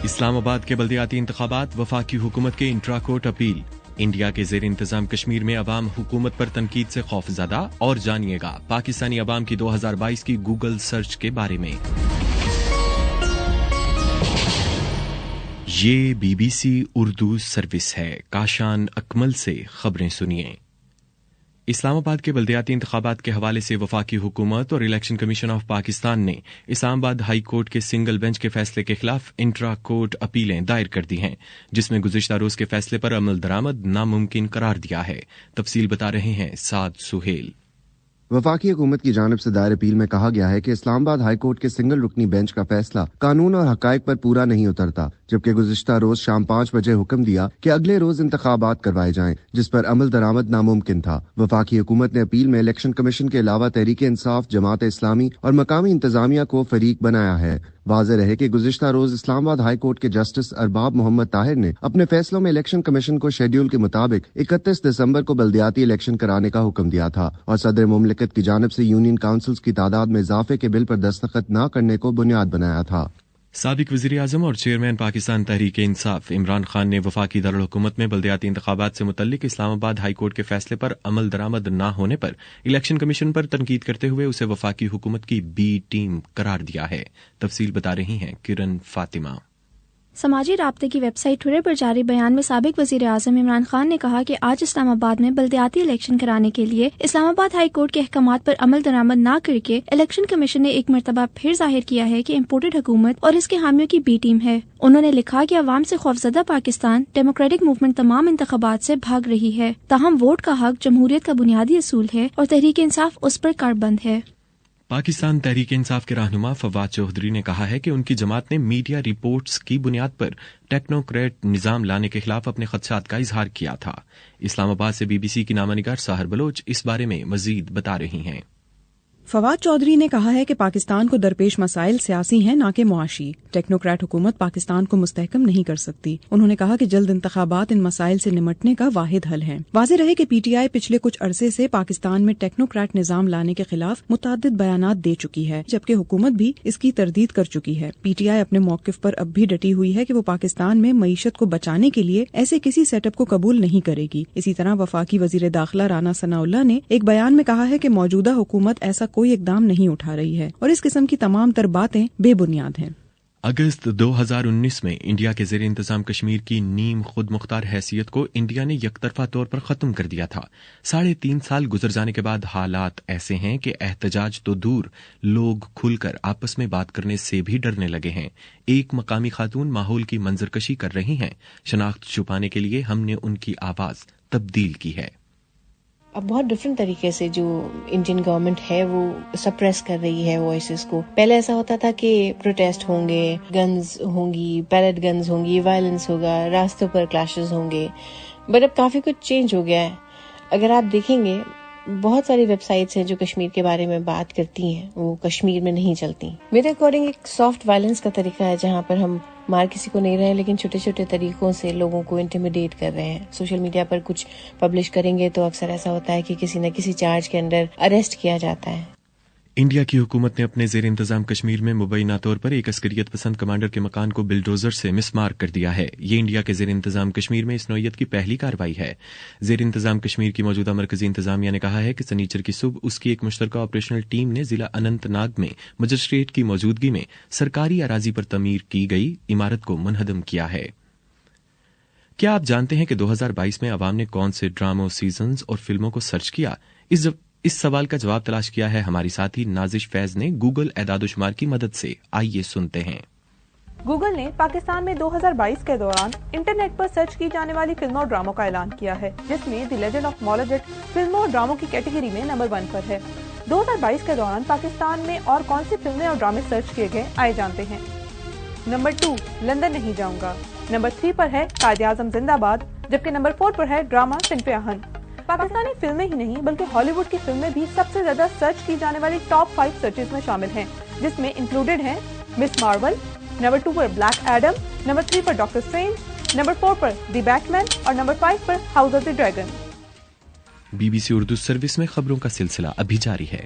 اسلام آباد کے بلدیاتی انتخابات، وفاقی حکومت کے انٹرا کورٹ اپیل۔ انڈیا کے زیر انتظام کشمیر میں عوام حکومت پر تنقید سے خوف زدہ، اور جانیے گا پاکستانی عوام کی 2022 کی گوگل سرچ کے بارے میں۔ یہ BBC اردو سروس ہے۔ کاشان اکمل سے خبریں سنیے۔ اسلام آباد کے بلدیاتی انتخابات کے حوالے سے وفاقی حکومت اور الیکشن کمیشن آف پاکستان نے اسلام آباد ہائی کورٹ کے سنگل بینچ کے فیصلے کے خلاف انٹرا کورٹ اپیلیں دائر کر دی ہیں، جس میں گزشتہ روز کے فیصلے پر عمل درآمد ناممکن قرار دیا ہے۔ تفصیل بتا رہے ہیں سعد سہیل۔ وفاقی حکومت کی جانب سے دائر اپیل میں کہا گیا ہے کہ اسلام آباد ہائی کورٹ کے سنگل رکنی بینچ کا فیصلہ قانون اور حقائق پر پورا نہیں اترتا، جبکہ گزشتہ روز شام 5 بجے حکم دیا کہ اگلے روز انتخابات کروائے جائیں، جس پر عمل درآمد ناممکن تھا۔ وفاقی حکومت نے اپیل میں الیکشن کمیشن کے علاوہ تحریک انصاف، جماعت اسلامی اور مقامی انتظامیہ کو فریق بنایا ہے۔ واضح رہے کہ گزشتہ روز اسلام آباد ہائی کورٹ کے جسٹس ارباب محمد طاہر نے اپنے فیصلوں میں الیکشن کمیشن کو شیڈول کے مطابق 31 دسمبر کو بلدیاتی الیکشن کرانے کا حکم دیا تھا، اور صدر مملکت کی جانب سے یونین کاؤنسلز کی تعداد میں اضافے کے بل پر دستخط نہ کرنے کو بنیاد بنایا تھا۔ سابق وزیر اعظم اور چیئرمین پاکستان تحریک انصاف عمران خان نے وفاقی دارالحکومت میں بلدیاتی انتخابات سے متعلق اسلام آباد ہائی کورٹ کے فیصلے پر عمل درآمد نہ ہونے پر الیکشن کمیشن پر تنقید کرتے ہوئے اسے وفاقی حکومت کی بی ٹیم قرار دیا ہے۔ تفصیل بتا رہی ہیں کرن فاطمہ۔ سماجی رابطے کی ویب سائٹ ٹویٹر پر جاری بیان میں سابق وزیر اعظم عمران خان نے کہا کہ آج اسلام آباد میں بلدیاتی الیکشن کرانے کے لیے اسلام آباد ہائی کورٹ کے احکامات پر عمل درآمد نہ کر کے الیکشن کمیشن نے ایک مرتبہ پھر ظاہر کیا ہے کہ امپورٹڈ حکومت اور اس کے حامیوں کی بی ٹیم ہے۔ انہوں نے لکھا کہ عوام سے خوفزدہ پاکستان ڈیموکریٹک موومنٹ تمام انتخابات سے بھاگ رہی ہے، تاہم ووٹ کا حق جمہوریت کا بنیادی اصول ہے اور تحریک انصاف اس پر کاربند ہے۔ پاکستان تحریک انصاف کے رہنما فواد چودھری نے کہا ہے کہ ان کی جماعت نے میڈیا رپورٹس کی بنیاد پر ٹیکنوکریٹ نظام لانے کے خلاف اپنے خدشات کا اظہار کیا تھا۔ اسلام آباد سے BBC کی نامہ نگار ساحر بلوچ اس بارے میں مزید بتا رہی ہیں۔ فواد چودھری نے کہا ہے کہ پاکستان کو درپیش مسائل سیاسی ہیں نہ کہ معاشی۔ ٹیکنوکریٹ حکومت پاکستان کو مستحکم نہیں کر سکتی۔ انہوں نے کہا کہ جلد انتخابات ان مسائل سے نمٹنے کا واحد حل ہے۔ واضح رہے کہ PTI پچھلے کچھ عرصے سے پاکستان میں ٹیکنوکریٹ نظام لانے کے خلاف متعدد بیانات دے چکی ہے، جبکہ حکومت بھی اس کی تردید کر چکی ہے۔ PTI اپنے موقف پر اب بھی ڈٹی ہوئی ہے کہ وہ پاکستان میں معیشت کو بچانے کے لیے ایسے کسی سیٹ اپ کو قبول نہیں کرے گی۔ اسی طرح وفاقی وزیر داخلہ رانا ثناء اللہ نے ایک بیان میں کہا ہے کہ موجودہ حکومت ایسا کوئی اقدام نہیں اٹھا رہی ہے اور اس قسم کی تمام تر باتیں بے بنیاد ہیں۔ اگست 2019 میں انڈیا کے زیر انتظام کشمیر کی نیم خود مختار حیثیت کو انڈیا نے یک طرفہ طور پر ختم کر دیا تھا۔ 3.5 سال گزر جانے کے بعد حالات ایسے ہیں کہ احتجاج تو دور، لوگ کھل کر آپس میں بات کرنے سے بھی ڈرنے لگے ہیں۔ ایک مقامی خاتون ماحول کی منظرکشی کر رہی ہیں۔ شناخت چھپانے کے لیے ہم نے ان کی آواز تبدیل کی ہے۔ اب بہت ڈفرینٹ طریقے سے جو انڈین گورنمنٹ ہے وہ سپریس کر رہی ہے وائسز کو۔ پہلے ایسا ہوتا تھا کہ پروٹیسٹ ہوں گے، گنز ہوں گی، پیلٹ گنز ہوں گی، وائلنس ہوگا، راستوں پر کلیشز ہوں گے، بٹ اب کافی کچھ چینج ہو گیا ہے۔ اگر آپ دیکھیں گے بہت ساری ویب سائٹس ہیں جو کشمیر کے بارے میں بات کرتی ہیں، وہ کشمیر میں نہیں چلتی۔ میرے اکارڈنگ ایک سافٹ وائلنس کا طریقہ ہے جہاں پر ہم مار کسی کو نہیں رہے لیکن چھوٹے چھوٹے طریقوں سے لوگوں کو انٹیمیڈیٹ کر رہے ہیں۔ سوشل میڈیا پر کچھ پبلش کریں گے تو اکثر ایسا ہوتا ہے کہ کسی نہ کسی چارج کے انڈر اریسٹ کیا جاتا ہے۔ انڈیا کی حکومت نے اپنے زیر انتظام کشمیر میں مبینہ طور پر ایک عسکریت پسند کمانڈر کے مکان کو بلڈوزر سے مسمار کر دیا ہے۔ یہ انڈیا کے زیر انتظام کشمیر میں اس نوعیت کی پہلی کارروائی ہے۔ زیر انتظام کشمیر کی موجودہ مرکزی انتظامیہ نے کہا ہے کہ سنیچر کی صبح اس کی ایک مشترکہ آپریشنل ٹیم نے ضلع اننت ناگ میں مجسٹریٹ کی موجودگی میں سرکاری اراضی پر تعمیر کی گئی عمارت کو منہدم کیا ہے۔ کیا آپ جانتے ہیں کہ 2022 میں عوام نے کون سے ڈراموں، سیزنز اور فلموں کو سرچ کیا؟ اس سوال کا جواب تلاش کیا ہے ہماری ساتھی نازش فیض نے گوگل اعداد و شمار کی مدد سے۔ آئیے سنتے ہیں۔ گوگل نے پاکستان میں 2022 کے دوران انٹرنیٹ پر سرچ کی جانے والی فلموں اور ڈراموں کا اعلان کیا ہے، جس میں دی لیجنڈ آف مولا جٹ فلموں اور ڈراموں کی کیٹیگری میں نمبر 1 پر ہے۔ 2022 کے دوران پاکستان میں اور کون سی فلمیں اور ڈرامے سرچ کیے گئے، آئے جانتے ہیں۔ نمبر 2 لندن نہیں جاؤں گا، نمبر 3 پر ہے قائد اعظم زندہ باد، جبکہ نمبر 4 پر ہے ڈرامہ صنف آہن۔ پاکستانی فلمیں ہی نہیں بلکہ ہالی ووڈ کی فلمیں بھی سب سے زیادہ سرچ کی جانے والی ٹاپ 5 سرچز میں شامل ہیں، جس میں انکلوڈڈ ہیں مس مارول، نمبر 2 پر بلیک ایڈم، نمبر 3 پر ڈاکٹر اسٹرینج، نمبر 4 پر دی بیٹ مین اور number 5 per house of the dragon. BBC Urdu service میں خبروں کا سلسلہ ابھی جاری ہے۔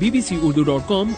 bbcurdu.com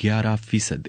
11%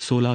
16